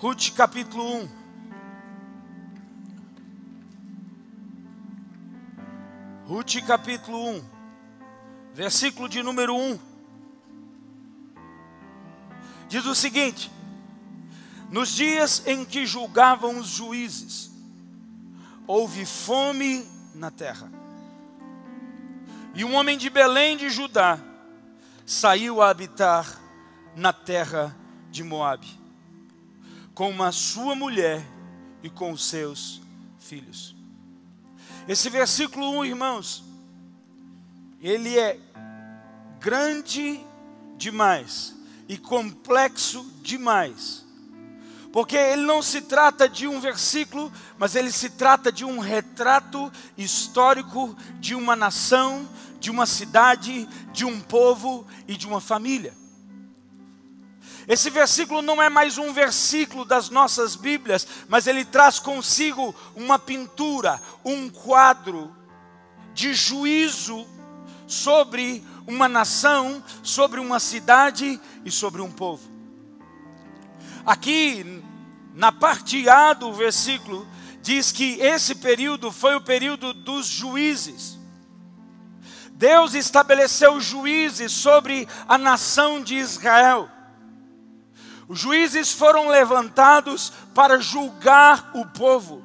Ruth capítulo 1. Ruth capítulo 1, versículo de número 1. Diz o seguinte: nos dias em que julgavam os juízes, houve fome na terra. E um homem de Belém de Judá saiu a habitar na terra de Moabe, com a sua mulher e com os seus filhos. Esse versículo 1, irmãos, ele é grande demais e complexo demais, porque ele não se trata de um versículo, mas ele se trata de um retrato histórico de uma nação, de uma cidade, de um povo e de uma família. Esse versículo não é mais um versículo das nossas Bíblias, mas ele traz consigo uma pintura, um quadro de juízo sobre uma nação, sobre uma cidade e sobre um povo. Aqui, na parte A do versículo, diz que esse período foi o período dos juízes. Deus estabeleceu juízes sobre a nação de Israel. Os juízes foram levantados para julgar o povo.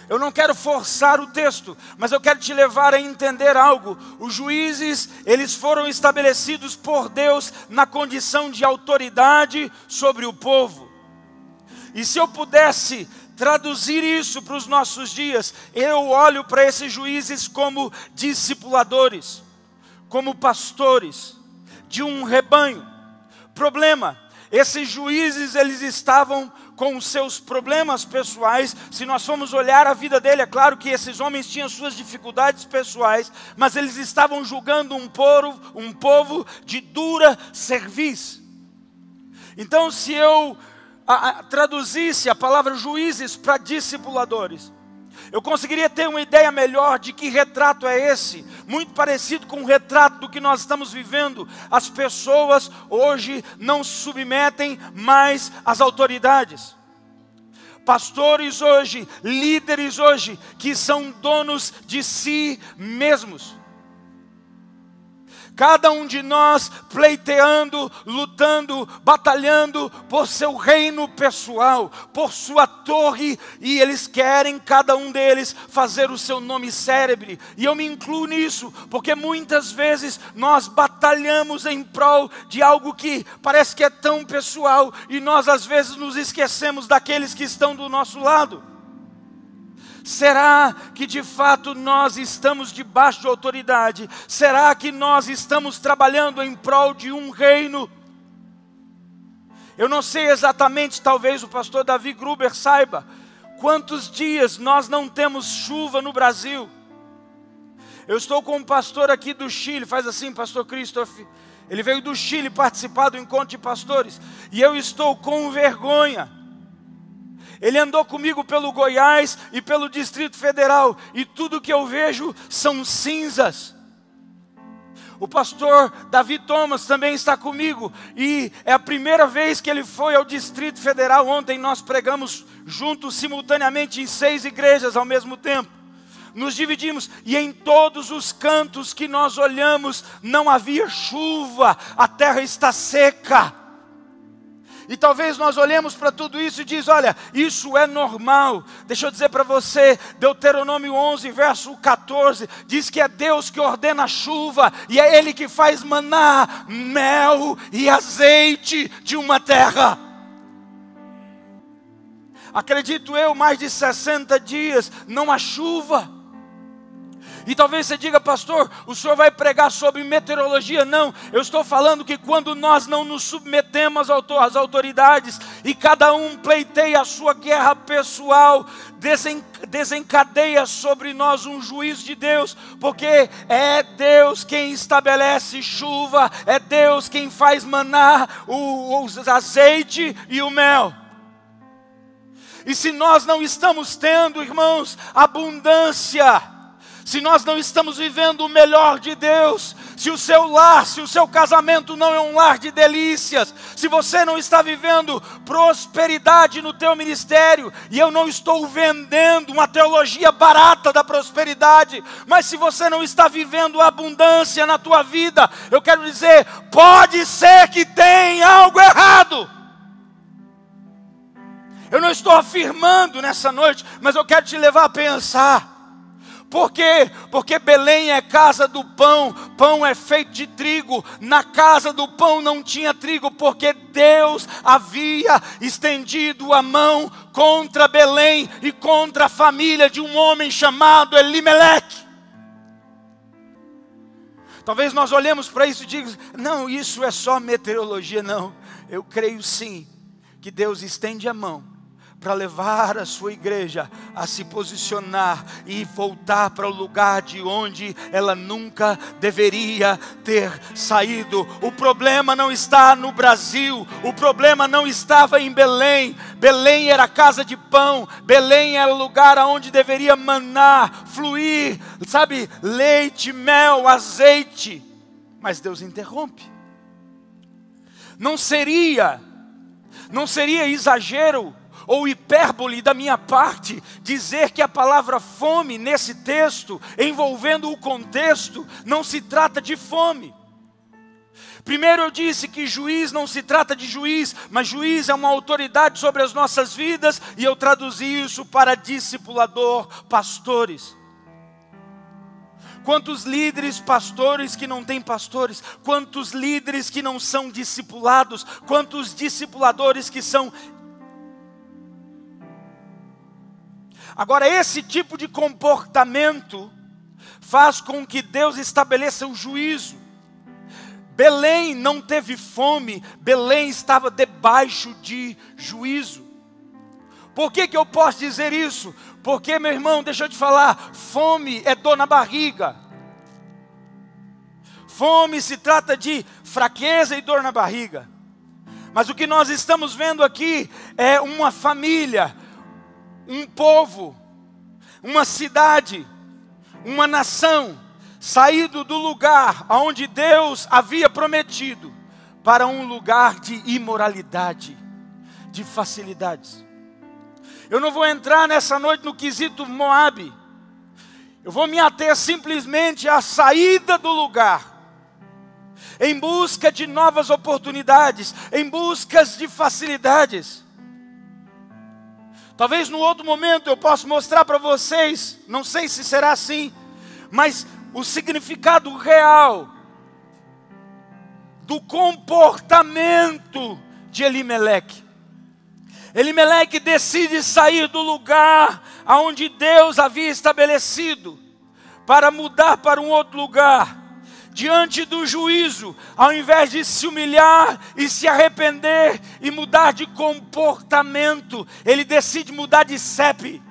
Eu não quero forçar o texto, mas eu quero te levar a entender algo. Os juízes, eles foram estabelecidos por Deus na condição de autoridade sobre o povo. E se eu pudesse traduzir isso para os nossos dias, eu olho para esses juízes como discipuladores, como pastores de um rebanho. Problema: esses juízes, eles estavam com os seus problemas pessoais. Se nós formos olhar a vida dele, é claro que esses homens tinham suas dificuldades pessoais, mas eles estavam julgando um povo de dura cerviz. Então, se eu traduzisse a palavra juízes para discipuladores, eu conseguiria ter uma ideia melhor de que retrato é esse, muito parecido com o retrato do que nós estamos vivendo. As pessoas hoje não se submetem mais às autoridades. Pastores hoje, líderes hoje, que são donos de si mesmos. Cada um de nós pleiteando, lutando, batalhando por seu reino pessoal, por sua torre, e eles querem, cada um deles, fazer o seu nome célebre. E eu me incluo nisso, porque muitas vezes nós batalhamos em prol de algo que parece que é tão pessoal, e nós às vezes nos esquecemos daqueles que estão do nosso lado. Será que de fato nós estamos debaixo de autoridade? Será que nós estamos trabalhando em prol de um reino? Eu não sei exatamente, talvez o pastor Davi Gruber saiba, quantos dias nós não temos chuva no Brasil. Eu estou com um pastor aqui do Chile, faz assim, pastor Christoph. Ele veio do Chile participar do encontro de pastores, e eu estou com vergonha. Ele andou comigo pelo Goiás e pelo Distrito Federal, e tudo que eu vejo são cinzas. O pastor Davi Thomas também está comigo, e é a primeira vez que ele foi ao Distrito Federal. Ontem nós pregamos juntos, simultaneamente, em 6 igrejas ao mesmo tempo. Nos dividimos, e em todos os cantos que nós olhamos, não havia chuva, a terra está seca. E talvez nós olhemos para tudo isso e diz: olha, isso é normal. Deixa eu dizer para você, Deuteronômio 11, verso 14, diz que é Deus que ordena a chuva, e é Ele que faz manar mel e azeite de uma terra. Acredito eu, mais de 60 dias não há chuva. E talvez você diga: pastor, o senhor vai pregar sobre meteorologia? Não, eu estou falando que quando nós não nos submetemos às autoridades, e cada um pleiteia a sua guerra pessoal, desencadeia sobre nós um juízo de Deus, porque é Deus quem estabelece chuva, é Deus quem faz manar o azeite e o mel. E se nós não estamos tendo, irmãos, abundância, se nós não estamos vivendo o melhor de Deus, se o seu lar, se o seu casamento não é um lar de delícias, se você não está vivendo prosperidade no teu ministério, e eu não estou vendendo uma teologia barata da prosperidade, mas se você não está vivendo abundância na tua vida, eu quero dizer, pode ser que tenha algo errado. Eu não estou afirmando nessa noite, mas eu quero te levar a pensar. Por quê? Porque Belém é casa do pão, pão é feito de trigo. Na casa do pão não tinha trigo, porque Deus havia estendido a mão contra Belém e contra a família de um homem chamado Elimeleque. Talvez nós olhemos para isso e digamos, não, isso é só meteorologia. Não, eu creio sim, que Deus estende a mão para levar a sua igreja a se posicionar e voltar para o lugar de onde ela nunca deveria ter saído. O problema não está no Brasil, o problema não estava em Belém. Belém era casa de pão, Belém era o lugar onde deveria manar, fluir, sabe, leite, mel, azeite. Mas Deus interrompe. Não seria exagero ou hipérbole da minha parte dizer que a palavra fome nesse texto, envolvendo o contexto, não se trata de fome. Primeiro eu disse que juiz não se trata de juiz, mas juiz é uma autoridade sobre as nossas vidas, e eu traduzi isso para discipulador, pastores. Quantos líderes pastores que não têm pastores, quantos líderes que não são discipulados, quantos discipuladores que são. Agora, esse tipo de comportamento faz com que Deus estabeleça o juízo. Belém não teve fome, Belém estava debaixo de juízo. Por que eu posso dizer isso? Porque, meu irmão, deixa eu te falar, fome é dor na barriga. Fome se trata de fraqueza e dor na barriga. Mas o que nós estamos vendo aqui é uma família, um povo, uma cidade, uma nação, saído do lugar onde Deus havia prometido, para um lugar de imoralidade, de facilidades. Eu não vou entrar nessa noite no quesito Moabe, eu vou me ater simplesmente à saída do lugar, em busca de novas oportunidades, em busca de facilidades. Talvez no outro momento eu possa mostrar para vocês, não sei se será assim, mas o significado real do comportamento de Elimeleque. Elimeleque decide sair do lugar aonde Deus havia estabelecido para mudar para um outro lugar. Diante do juízo, ao invés de se humilhar e se arrepender e mudar de comportamento, ele decide mudar de CEP.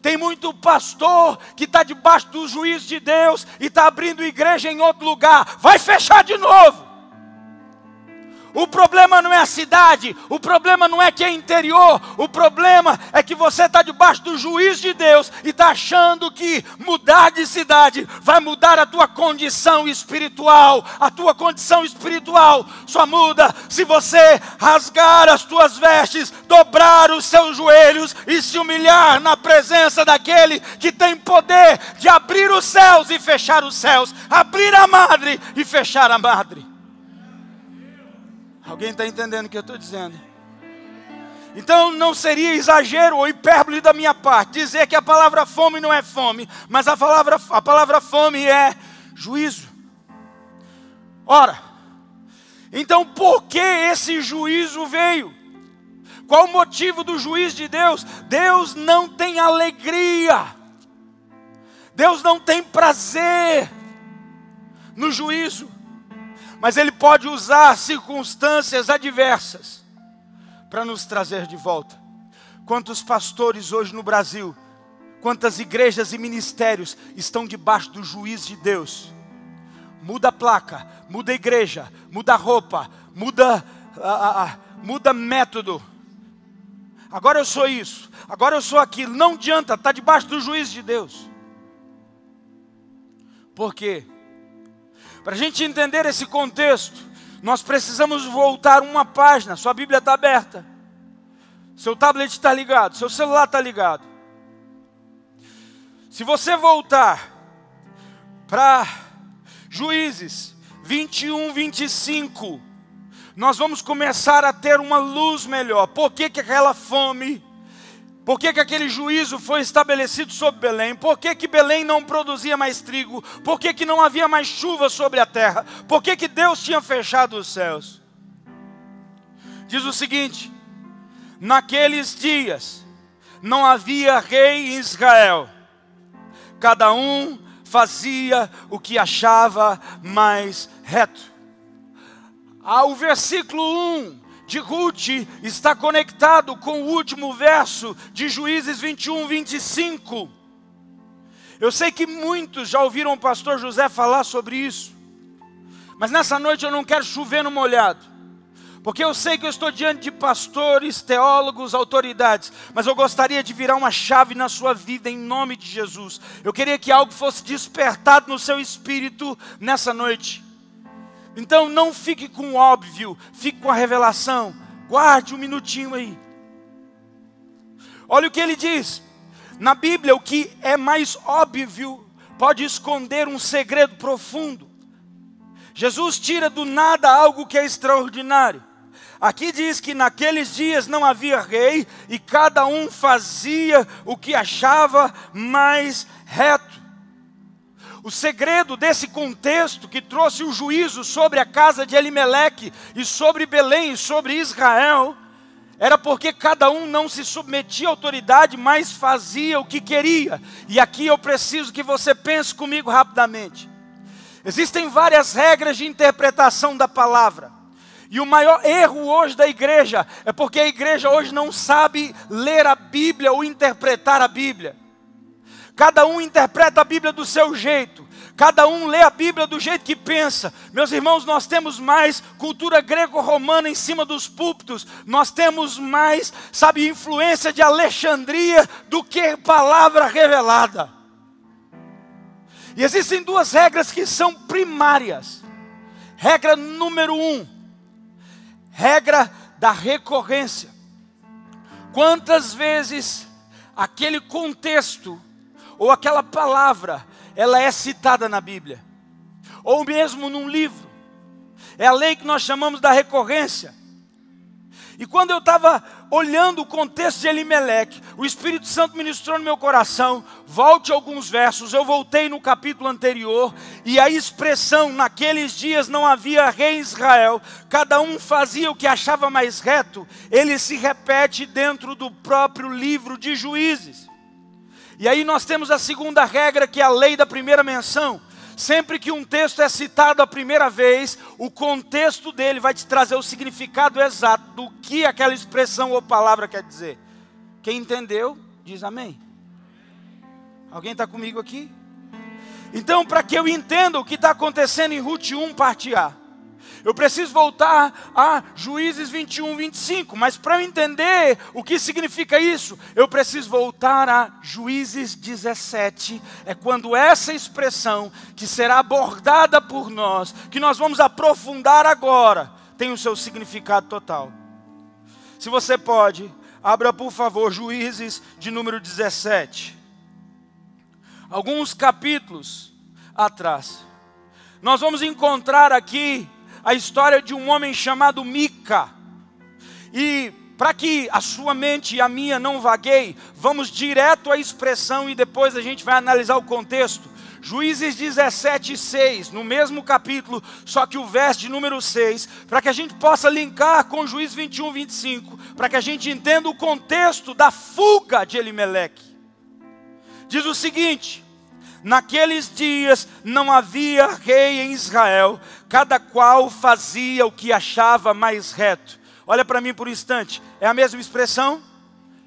Tem muito pastor que está debaixo do juízo de Deus e está abrindo igreja em outro lugar. Vai fechar de novo. O problema não é a cidade, o problema não é que é interior, o problema é que você está debaixo do juízo de Deus e está achando que mudar de cidade vai mudar a tua condição espiritual. A tua condição espiritual só muda se você rasgar as tuas vestes, dobrar os seus joelhos e se humilhar na presença daquele que tem poder de abrir os céus e fechar os céus, abrir a madre e fechar a madre. Alguém está entendendo o que eu estou dizendo? Então não seria exagero ou hipérbole da minha parte dizer que a palavra fome não é fome, mas a palavra fome é juízo. Ora, então por que esse juízo veio? Qual o motivo do juízo de Deus? Deus não tem alegria, Deus não tem prazer no juízo. Mas Ele pode usar circunstâncias adversas para nos trazer de volta. Quantos pastores hoje no Brasil, quantas igrejas e ministérios estão debaixo do juízo de Deus? Muda a placa, muda a igreja, muda a roupa, muda método. Agora eu sou isso, agora eu sou aquilo. Não adianta, está debaixo do juízo de Deus. Por quê? Para a gente entender esse contexto, nós precisamos voltar uma página. Sua Bíblia está aberta, seu tablet está ligado, seu celular está ligado. Se você voltar para Juízes 21, 25, nós vamos começar a ter uma luz melhor. Por que aquela fome? Por que aquele juízo foi estabelecido sobre Belém? Por que Belém não produzia mais trigo? Por que não havia mais chuva sobre a terra? Por que Deus tinha fechado os céus? Diz o seguinte: naqueles dias não havia rei em Israel, cada um fazia o que achava mais reto. O versículo 1 de Ruth está conectado com o último verso de Juízes 21, 25. Eu sei que muitos já ouviram o pastor José falar sobre isso, mas nessa noite eu não quero chover no molhado, porque eu sei que eu estou diante de pastores, teólogos, autoridades, mas eu gostaria de virar uma chave na sua vida em nome de Jesus. Eu queria que algo fosse despertado no seu espírito nessa noite. Então não fique com o óbvio, fique com a revelação. Guarde um minutinho aí. Olha o que ele diz. Na Bíblia, o que é mais óbvio pode esconder um segredo profundo. Jesus tira do nada algo que é extraordinário. Aqui diz que naqueles dias não havia rei e cada um fazia o que achava mais reto. O segredo desse contexto que trouxe o juízo sobre a casa de Elimeleque e sobre Belém e sobre Israel, era porque cada um não se submetia à autoridade, mas fazia o que queria. E aqui eu preciso que você pense comigo rapidamente. Existem várias regras de interpretação da palavra. E o maior erro hoje da igreja é porque a igreja hoje não sabe ler a Bíblia ou interpretar a Bíblia. Cada um interpreta a Bíblia do seu jeito. Cada um lê a Bíblia do jeito que pensa. Meus irmãos, nós temos mais cultura greco-romana em cima dos púlpitos. Nós temos mais, influência de Alexandria do que palavra revelada. E existem duas regras que são primárias. Regra número 1. Regra da recorrência. Quantas vezes aquele contexto ou aquela palavra, ela é citada na Bíblia, ou mesmo num livro. É a lei que nós chamamos da recorrência. E quando eu estava olhando o contexto de Elimeleque, o Espírito Santo ministrou no meu coração, volte alguns versos, eu voltei no capítulo anterior, e a expressão, naqueles dias não havia rei em Israel, cada um fazia o que achava mais reto, ele se repete dentro do próprio livro de Juízes. E aí nós temos a segunda regra, que é a lei da primeira menção. Sempre que um texto é citado a primeira vez, o contexto dele vai te trazer o significado exato do que aquela expressão ou palavra quer dizer. Quem entendeu, diz amém. Alguém está comigo aqui? Então, para que eu entenda o que está acontecendo em Ruth 1, parte A, eu preciso voltar a Juízes 21, 25. Mas para eu entender o que significa isso, eu preciso voltar a Juízes 17. É quando essa expressão, que será abordada por nós, que nós vamos aprofundar agora, tem o seu significado total. Se você pode, abra por favor Juízes de número 17. Alguns capítulos atrás, nós vamos encontrar aqui a história de um homem chamado Mica. E para que a sua mente e a minha não vagueie, vamos direto à expressão e depois a gente vai analisar o contexto. Juízes 17, 6, no mesmo capítulo, só que o verso de número 6, para que a gente possa linkar com Juízes 21, 25, para que a gente entenda o contexto da fuga de Elimeleque. Diz o seguinte: naqueles dias não havia rei em Israel, cada qual fazia o que achava mais reto. Olha para mim por um instante, é a mesma expressão?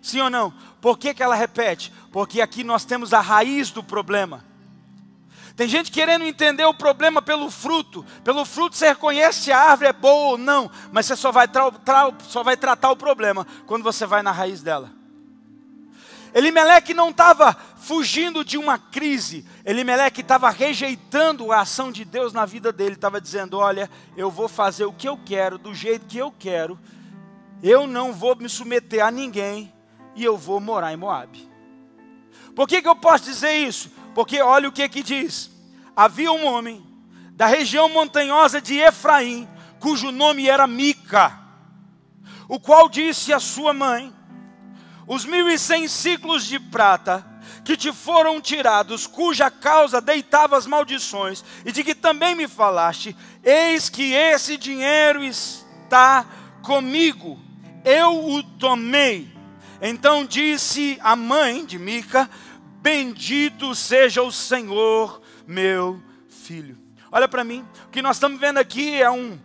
Sim ou não? Por que ela repete? Porque aqui nós temos a raiz do problema. Tem gente querendo entender o problema pelo fruto você reconhece se a árvore é boa ou não, mas você só vai tratar o problema quando você vai na raiz dela. Elimeleque não estava fugindo de uma crise. Elimeleque estava rejeitando a ação de Deus na vida dele. Estava dizendo, olha, eu vou fazer o que eu quero, do jeito que eu quero. Eu não vou me submeter a ninguém e eu vou morar em Moabe. Por que eu posso dizer isso? Porque olha o que diz. Havia um homem da região montanhosa de Efraim, cujo nome era Mica, o qual disse à sua mãe, os 1.100 ciclos de prata que te foram tirados, cuja causa deitava as maldições, e de que também me falaste, eis que esse dinheiro está comigo, eu o tomei. Então disse a mãe de Mica, bendito seja o Senhor, meu filho. Olha para mim, o que nós estamos vendo aqui é um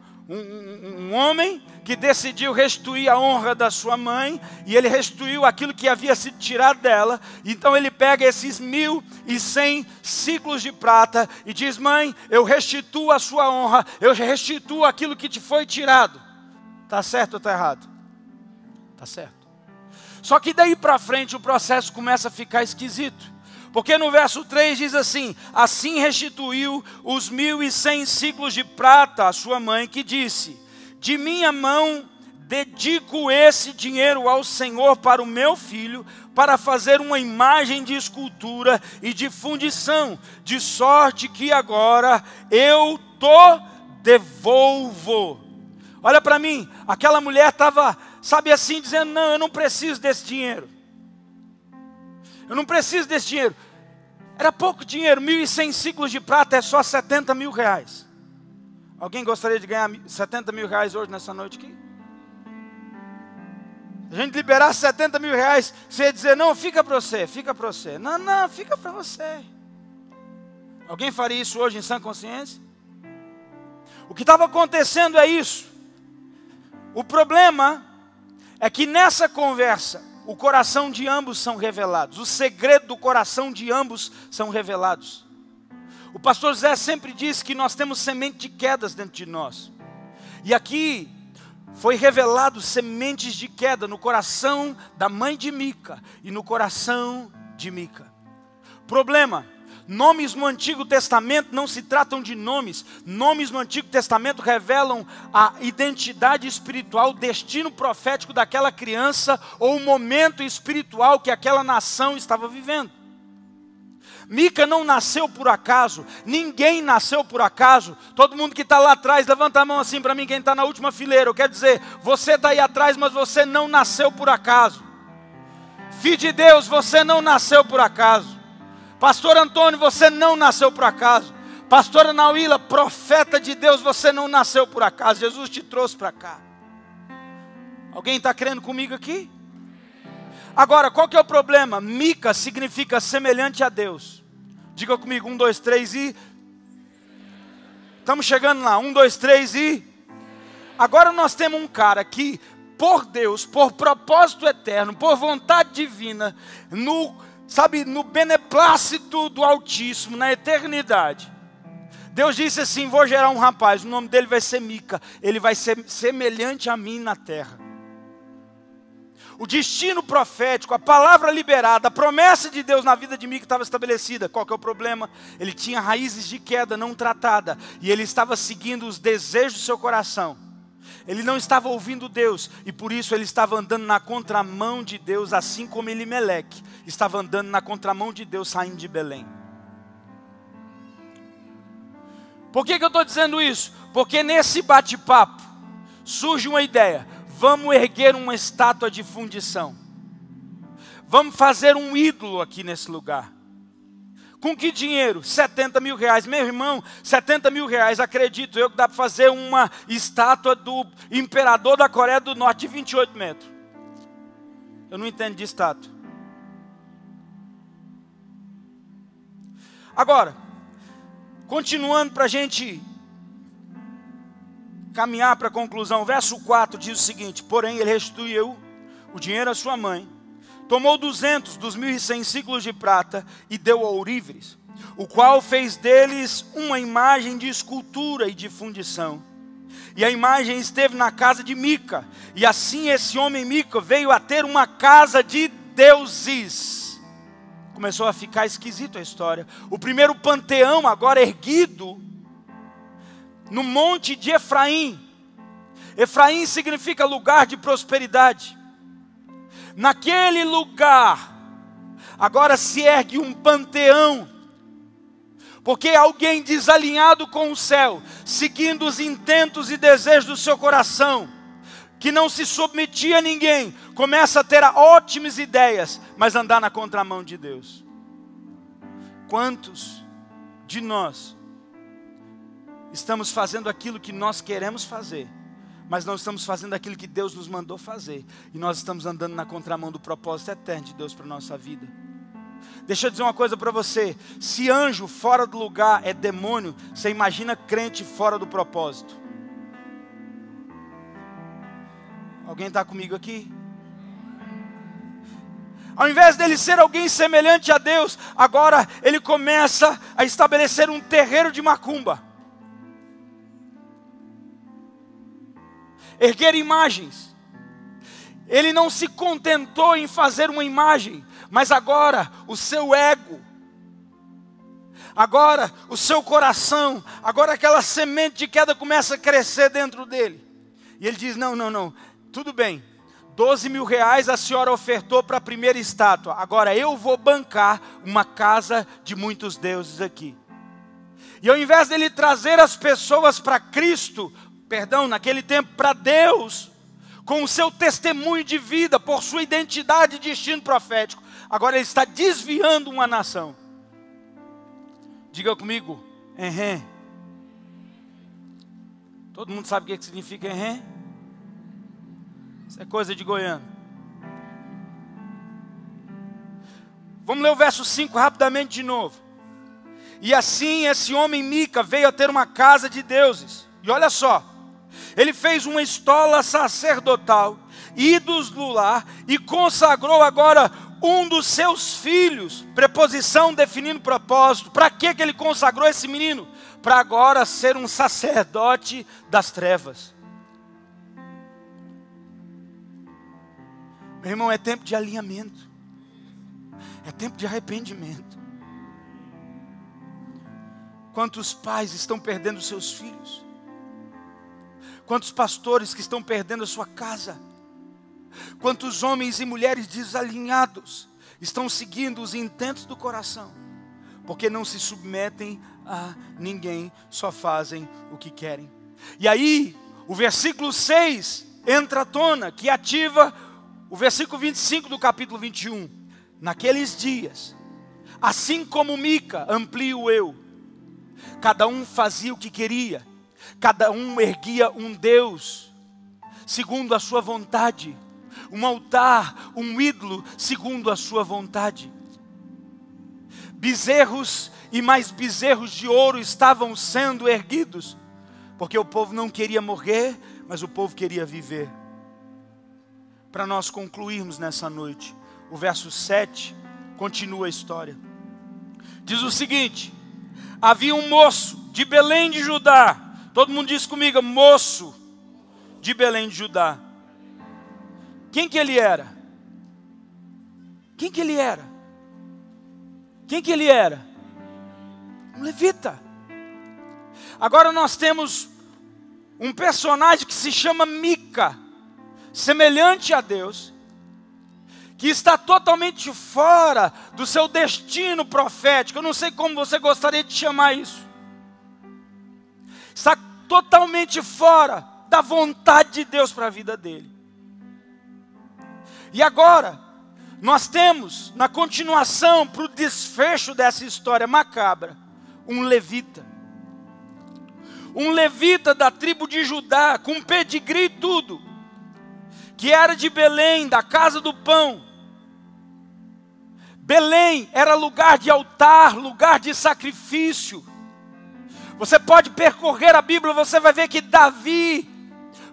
homem que decidiu restituir a honra da sua mãe, e ele restituiu aquilo que havia sido tirado dela. Então ele pega esses 1.100 ciclos de prata e diz, mãe, eu restituo a sua honra, eu restituo aquilo que te foi tirado. Está certo ou está errado? Está certo. Só que daí para frente o processo começa a ficar esquisito. Porque no verso 3 diz assim, assim restituiu os 1.100 ciclos de prata à sua mãe, que disse, de minha mão dedico esse dinheiro ao Senhor para o meu filho, para fazer uma imagem de escultura e de fundição, de sorte que agora eu devolvo. Olha para mim, aquela mulher estava, sabe assim, dizendo, não, eu não preciso desse dinheiro. Eu não preciso desse dinheiro. Era pouco dinheiro, 1.100 ciclos de prata é só 70 mil reais. Alguém gostaria de ganhar 70 mil reais hoje, nessa noite aqui? Se a gente liberasse 70 mil reais, você ia dizer, não, fica para você, fica para você. Não, não, fica para você. Alguém faria isso hoje em sã consciência? O que estava acontecendo é isso. O problema é que nessa conversa, o coração de ambos são revelados. O segredo do coração de ambos são revelados. O pastor Zé sempre diz que nós temos semente de quedas dentro de nós. E aqui foi revelado sementes de queda no coração da mãe de Mica e no coração de Mica. Problema. Nomes no Antigo Testamento não se tratam de nomes. Nomes no Antigo Testamento revelam a identidade espiritual, o destino profético daquela criança ou o momento espiritual que aquela nação estava vivendo. Mica não nasceu por acaso, ninguém nasceu por acaso. Todo mundo que está lá atrás, levanta a mão assim para mim, quem está na última fileira. Eu quero dizer, você está aí atrás, mas você não nasceu por acaso. Filho de Deus, você não nasceu por acaso. Pastor Antônio, você não nasceu por acaso. Pastora Nauíla, profeta de Deus, você não nasceu por acaso. Jesus te trouxe para cá. Alguém está crendo comigo aqui? Agora, qual que é o problema? Mica significa semelhante a Deus. Diga comigo, 1, 2, 3 e... Estamos chegando lá, 1, 2, 3 e... Agora nós temos um cara que, por Deus, por propósito eterno, por vontade divina, no beneplácito do Altíssimo, na eternidade, Deus disse assim, vou gerar um rapaz, o nome dele vai ser Mica, ele vai ser semelhante a mim na terra. O destino profético, a palavra liberada, a promessa de Deus na vida de Mica estava estabelecida. Qual que é o problema? Ele tinha raízes de queda não tratada, e ele estava seguindo os desejos do seu coração. Ele não estava ouvindo Deus, e por isso ele estava andando na contramão de Deus, assim como Elimeleque estava andando na contramão de Deus, saindo de Belém. Por que eu estou dizendo isso? Porque nesse bate-papo surge uma ideia. Vamos erguer uma estátua de fundição. Vamos fazer um ídolo aqui nesse lugar. Com que dinheiro? 70 mil reais. Meu irmão, 70 mil reais, acredito eu que dá para fazer uma estátua do imperador da Coreia do Norte de 28 metros. Eu não entendo de estátua. Agora, continuando para a gente caminhar para a conclusão, verso 4 diz o seguinte, porém ele restituiu o dinheiro à sua mãe, tomou 200 dos 1.100 ciclos de prata e deu a ourives, o qual fez deles uma imagem de escultura e de fundição. E a imagem esteve na casa de Mica, e assim esse homem Mica veio a ter uma casa de deuses. Começou a ficar esquisito a história. O primeiro panteão agora erguido no monte de Efraim. Efraim significa lugar de prosperidade. Naquele lugar, agora se ergue um panteão, porque alguém desalinhado com o céu, seguindo os intentos e desejos do seu coração, que não se submetia a ninguém, começa a ter ótimas ideias, mas andar na contramão de Deus. Quantos de nós estamos fazendo aquilo que nós queremos fazer, mas não estamos fazendo aquilo que Deus nos mandou fazer, e nós estamos andando na contramão do propósito eterno de Deus para a nossa vida? Deixa eu dizer uma coisa para você: se anjo fora do lugar é demônio, você imagina crente fora do propósito. Alguém está comigo aqui? Ao invés dele ser alguém semelhante a Deus, agora ele começa a estabelecer um terreiro de macumba. Erguer imagens. Ele não se contentou em fazer uma imagem, mas agora o seu ego, agora o seu coração, agora aquela semente de queda começa a crescer dentro dele. E ele diz: não, tudo bem, 12 mil reais a senhora ofertou para a primeira estátua, agora eu vou bancar uma casa de muitos deuses aqui. E ao invés dele trazer as pessoas para Cristo, naquele tempo para Deus, com o seu testemunho de vida, por sua identidade e destino profético, agora ele está desviando uma nação. Diga comigo, ehém. Todo mundo sabe o que significa ehém? Isso é coisa de goiano. Vamos ler o verso 5 rapidamente de novo. E assim esse homem Mica veio a ter uma casa de deuses. E olha só, ele fez uma estola sacerdotal, ídolos do lar, e consagrou agora um dos seus filhos. Preposição definindo propósito. Para que ele consagrou esse menino? Para agora ser um sacerdote das trevas. Meu irmão, é tempo de alinhamento. É tempo de arrependimento. Quantos pais estão perdendo seus filhos? Quantos pastores que estão perdendo a sua casa? Quantos homens e mulheres desalinhados estão seguindo os intentos do coração, porque não se submetem a ninguém, só fazem o que querem. E aí, o versículo 6 entra à tona, que ativa o versículo 25 do capítulo 21. Naqueles dias, assim como Mica, amplia o eu, cada um fazia o que queria, cada um erguia um Deus, segundo a sua vontade, um altar, um ídolo, segundo a sua vontade. Bezerros e mais bezerros de ouro estavam sendo erguidos, porque o povo não queria morrer, mas o povo queria viver. Para nós concluirmos nessa noite, o verso 7 continua a história. Diz o seguinte: havia um moço de Belém de Judá. Todo mundo diz comigo, moço de Belém de Judá. Quem que ele era? Quem que ele era? Quem que ele era? Um levita. Agora nós temos um personagem que se chama Mica, semelhante a Deus, que está totalmente fora do seu destino profético. Eu não sei como você gostaria de chamar isso. Está totalmente fora da vontade de Deus para a vida dele. E agora, nós temos, na continuação, para o desfecho dessa história macabra, um levita. Um levita da tribo de Judá, com pedigree e tudo, que era de Belém, da casa do pão. Belém era lugar de altar, lugar de sacrifício. Você pode percorrer a Bíblia, você vai ver que Davi,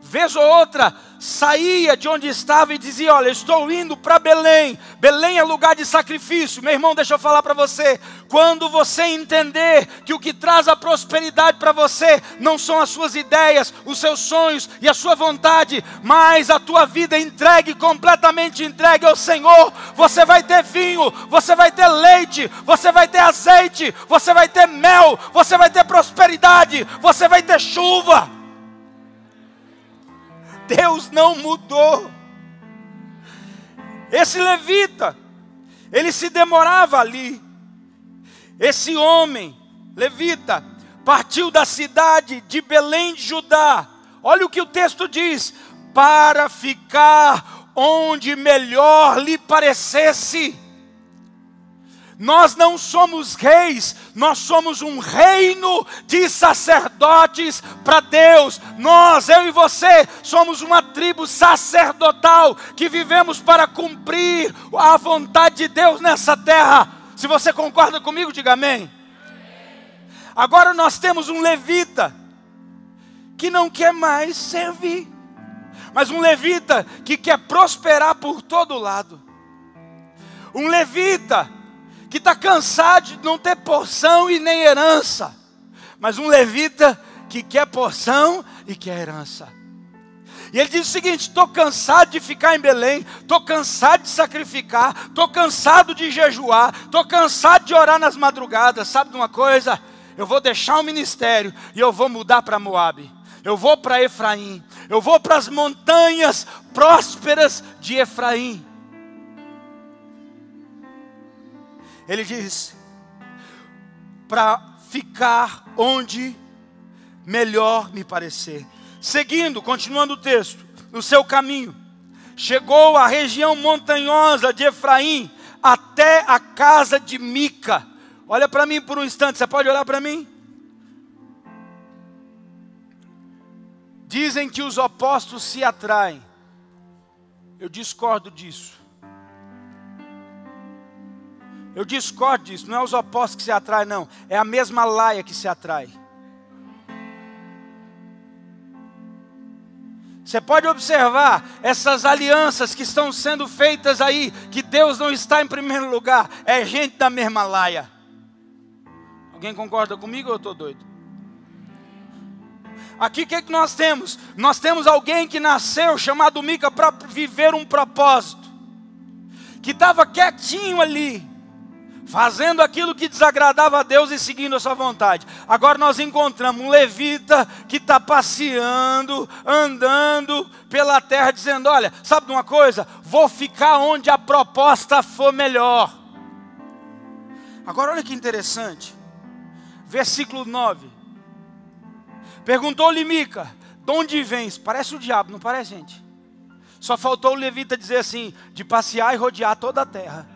vez ou outra, saía de onde estava e dizia: olha, eu estou indo para Belém. Belém é lugar de sacrifício. Meu irmão, deixa eu falar para você. Quando você entender que o que traz a prosperidade para você não são as suas ideias, os seus sonhos e a sua vontade, mas a tua vida entregue, completamente entregue ao Senhor, você vai ter vinho, você vai ter leite, você vai ter azeite, você vai ter mel, você vai ter prosperidade, você vai ter chuva. Deus não mudou. Esse levita, ele se demorava ali. Esse homem, levita, partiu da cidade de Belém de Judá. Olha o que o texto diz: para ficar onde melhor lhe parecesse. Nós não somos reis, nós somos um reino de sacerdotes para Deus. Nós, eu e você, somos uma tribo sacerdotal que vivemos para cumprir a vontade de Deus nessa terra. Se você concorda comigo, diga amém. Agora nós temos um levita que não quer mais servir, mas um levita que quer prosperar por todo lado. Um levita que está cansado de não ter porção e nem herança, mas um levita que quer porção e quer herança. E ele diz o seguinte: estou cansado de ficar em Belém, estou cansado de sacrificar, estou cansado de jejuar, estou cansado de orar nas madrugadas. Sabe de uma coisa? Eu vou deixar o ministério e eu vou mudar para Moabe. Eu vou para Efraim, eu vou para as montanhas prósperas de Efraim. Ele diz: para ficar onde melhor me parecer. Seguindo, continuando o texto, no seu caminho, chegou à região montanhosa de Efraim, até a casa de Mica. Olha para mim por um instante, você pode olhar para mim? Dizem que os opostos se atraem. Eu discordo disso. Eu discordo disso. Não é os opostos que se atraem, não. É a mesma laia que se atrai. Você pode observar essas alianças que estão sendo feitas aí, que Deus não está em primeiro lugar. É gente da mesma laia. Alguém concorda comigo ou eu estou doido? Aqui o que nós temos? Nós temos alguém que nasceu chamado Mica para viver um propósito. Que estava quietinho ali, fazendo aquilo que desagradava a Deus e seguindo a sua vontade. Agora nós encontramos um levita que está passeando, andando pela terra, dizendo: olha, sabe de uma coisa? Vou ficar onde a proposta for melhor. Agora olha que interessante. Versículo 9. Perguntou-lhe Mica: de onde vens? Parece o diabo, não parece, gente? Só faltou o levita dizer assim: de passear e rodear toda a terra.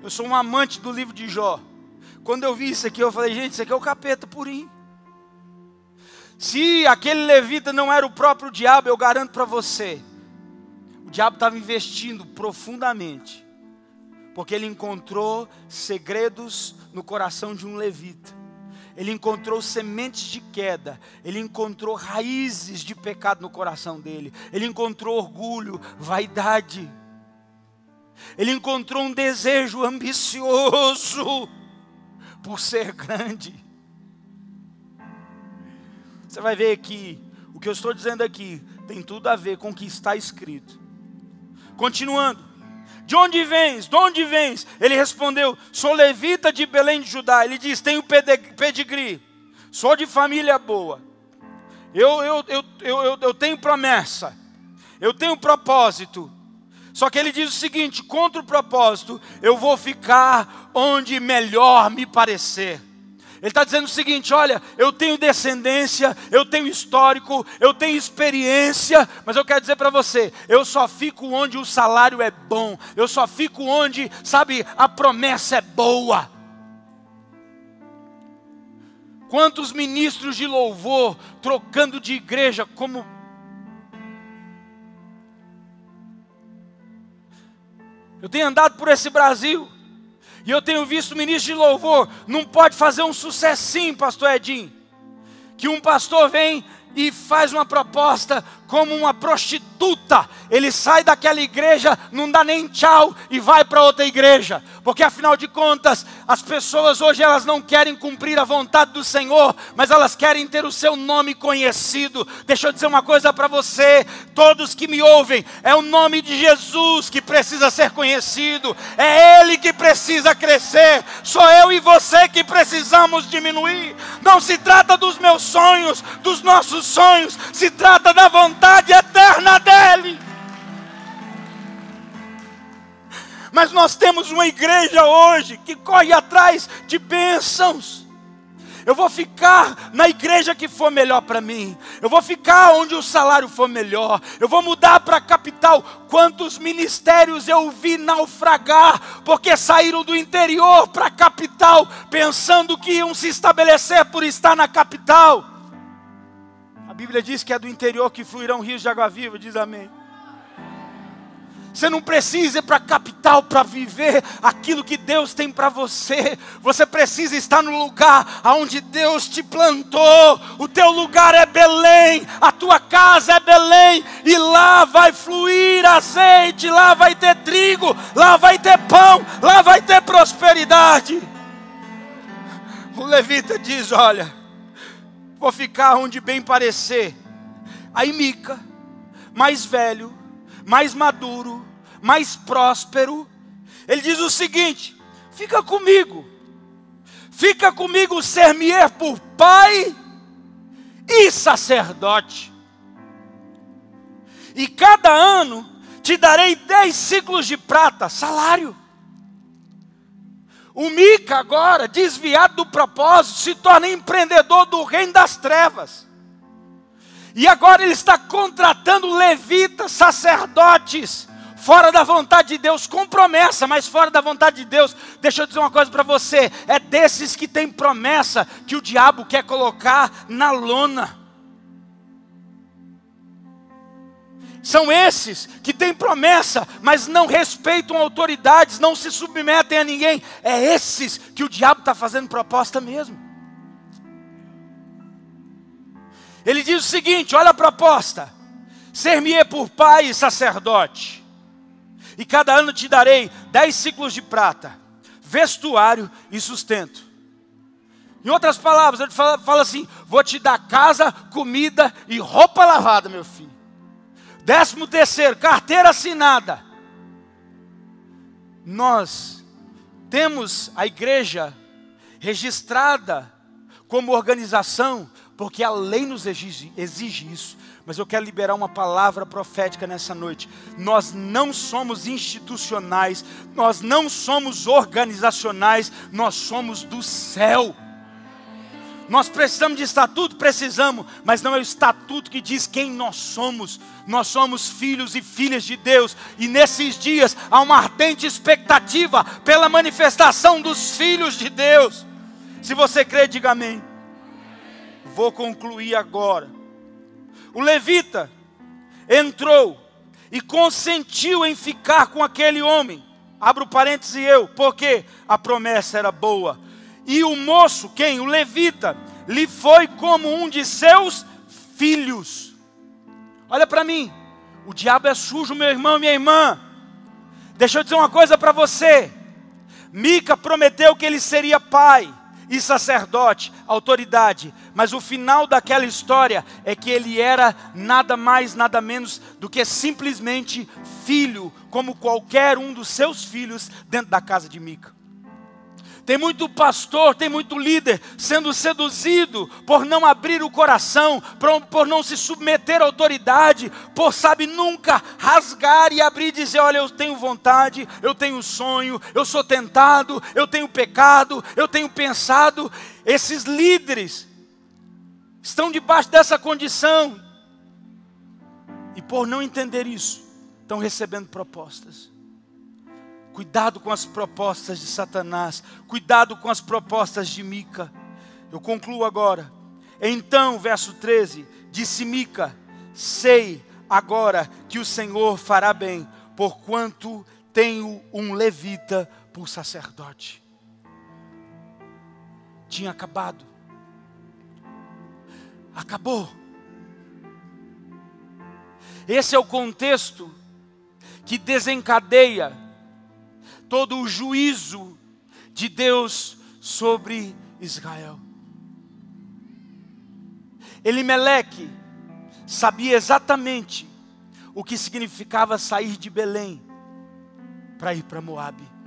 Eu sou um amante do livro de Jó. Quando eu vi isso aqui, eu falei: gente, isso aqui é o capeta purinho. Se aquele levita não era o próprio diabo, eu garanto para você, o diabo estava investindo profundamente, porque ele encontrou segredos no coração de um levita. Ele encontrou sementes de queda. Ele encontrou raízes de pecado no coração dele. Ele encontrou orgulho, vaidade. Ele encontrou um desejo ambicioso por ser grande. Você vai ver que o que eu estou dizendo aqui tem tudo a ver com o que está escrito. Continuando. De onde vens? De onde vens? Ele respondeu: sou levita de Belém de Judá. Ele diz: tenho pedigree, sou de família boa. Eu tenho promessa, eu tenho propósito. Só que ele diz o seguinte: contra o propósito, eu vou ficar onde melhor me parecer. Ele está dizendo o seguinte: olha, eu tenho descendência, eu tenho histórico, eu tenho experiência, mas eu quero dizer para você, eu só fico onde o salário é bom, eu só fico onde, sabe, a promessa é boa. Quantos ministros de louvor trocando de igreja como... Eu tenho andado por esse Brasil, E eu tenho visto ministro de louvor, não pode fazer um sucessinho, pastor Edinho, que um pastor vem e faz uma proposta como uma prostituta. Ele sai daquela igreja, não dá nem tchau e vai para outra igreja. Porque afinal de contas, as pessoas hoje elas não querem cumprir a vontade do Senhor, mas elas querem ter o seu nome conhecido. Deixa eu dizer uma coisa para você, todos que me ouvem, é o nome de Jesus que precisa ser conhecido. É Ele que precisa crescer. Sou eu e você que precisamos diminuir. Não se trata dos meus sonhos, dos nossos sonhos, se trata da vontade eterna dEle. Mas nós temos uma igreja hoje que corre atrás de bênçãos. Eu vou ficar na igreja que for melhor para mim. Eu vou ficar onde o salário for melhor. Eu vou mudar para a capital. Quantos ministérios eu vi naufragar porque saíram do interior para a capital, pensando que iam se estabelecer por estar na capital. A Bíblia diz que é do interior que fluirão rios de água viva, diz amém. Você não precisa ir para a capital para viver aquilo que Deus tem para você. Você precisa estar no lugar onde Deus te plantou. O teu lugar é Belém, a tua casa é Belém. E lá vai fluir azeite, lá vai ter trigo, lá vai ter pão, lá vai ter prosperidade. O levita diz, olha, vou ficar onde bem parecer. Aí Mica, mais velho, mais maduro, mais próspero, ele diz o seguinte: fica comigo ser-me-er por pai e sacerdote, e cada ano te darei 10 ciclos de prata, salário. O Mica agora, desviado do propósito, se torna empreendedor do reino das trevas. E agora ele está contratando levitas, sacerdotes, fora da vontade de Deus, com promessa, mas fora da vontade de Deus. Deixa eu dizer uma coisa para você, é desses que tem promessa que o diabo quer colocar na lona. São esses que têm promessa, mas não respeitam autoridades, não se submetem a ninguém. É esses que o diabo está fazendo proposta mesmo. Ele diz o seguinte, olha a proposta: ser-me-ei por pai e sacerdote, e cada ano te darei 10 ciclos de prata, vestuário e sustento. Em outras palavras, ele fala assim: vou te dar casa, comida e roupa lavada, meu filho. 13º, carteira assinada. Nós temos a igreja registrada como organização, porque a lei nos exige isso. Mas eu quero liberar uma palavra profética nessa noite. Nós não somos institucionais, nós não somos organizacionais, nós somos do céu. Nós precisamos de estatuto? Precisamos, mas não é o estatuto que diz quem nós somos. Nós somos filhos e filhas de Deus, e nesses dias há uma ardente expectativa pela manifestação dos filhos de Deus. Se você crê, diga amém. Vou concluir agora. O levita entrou e consentiu em ficar com aquele homem. Abro parênteses porque a promessa era boa. E o moço, quem? O levita, lhe foi como um de seus filhos. Olha para mim, o diabo é sujo, meu irmão, minha irmã. Deixa eu dizer uma coisa para você. Mica prometeu que ele seria pai e sacerdote, autoridade, mas o final daquela história é que ele era nada mais, nada menos do que simplesmente filho, como qualquer um dos seus filhos dentro da casa de Mica. Tem muito pastor, tem muito líder sendo seduzido por não abrir o coração, por não se submeter à autoridade, por, sabe, nunca rasgar e abrir e dizer: olha, eu tenho vontade, eu tenho sonho, eu sou tentado, eu tenho pecado, eu tenho pensado. Esses líderes estão debaixo dessa condição, e por não entender isso, estão recebendo propostas. Cuidado com as propostas de Satanás. Cuidado com as propostas de Mica. Eu concluo agora. Então, verso 13, disse Mica: sei agora que o Senhor fará bem, porquanto tenho um levita por sacerdote. Tinha acabado. Acabou. Esse é o contexto que desencadeia todo o juízo de Deus sobre Israel. Elimeleque sabia exatamente o que significava sair de Belém para ir para Moabe.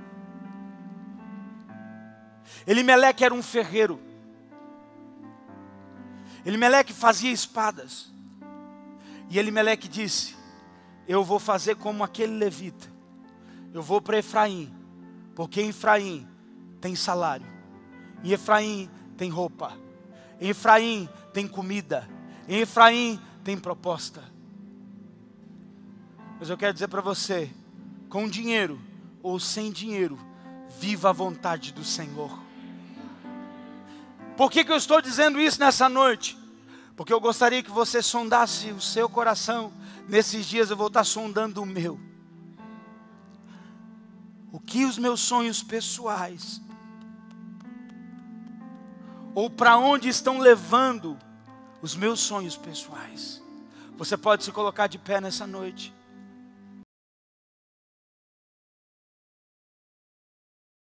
Elimeleque era um ferreiro. Elimeleque fazia espadas. E Elimeleque disse: eu vou fazer como aquele levita. Eu vou para Efraim, porque em Efraim tem salário. Em Efraim tem roupa. Em Efraim tem comida. Em Efraim tem proposta. Mas eu quero dizer para você, com dinheiro ou sem dinheiro, viva a vontade do Senhor. Por que eu estou dizendo isso nessa noite? Porque eu gostaria que você sondasse o seu coração. Nesses dias eu vou estar sondando o meu. O que os meus sonhos pessoais, ou para onde estão levando os meus sonhos pessoais? Você pode se colocar de pé nessa noite.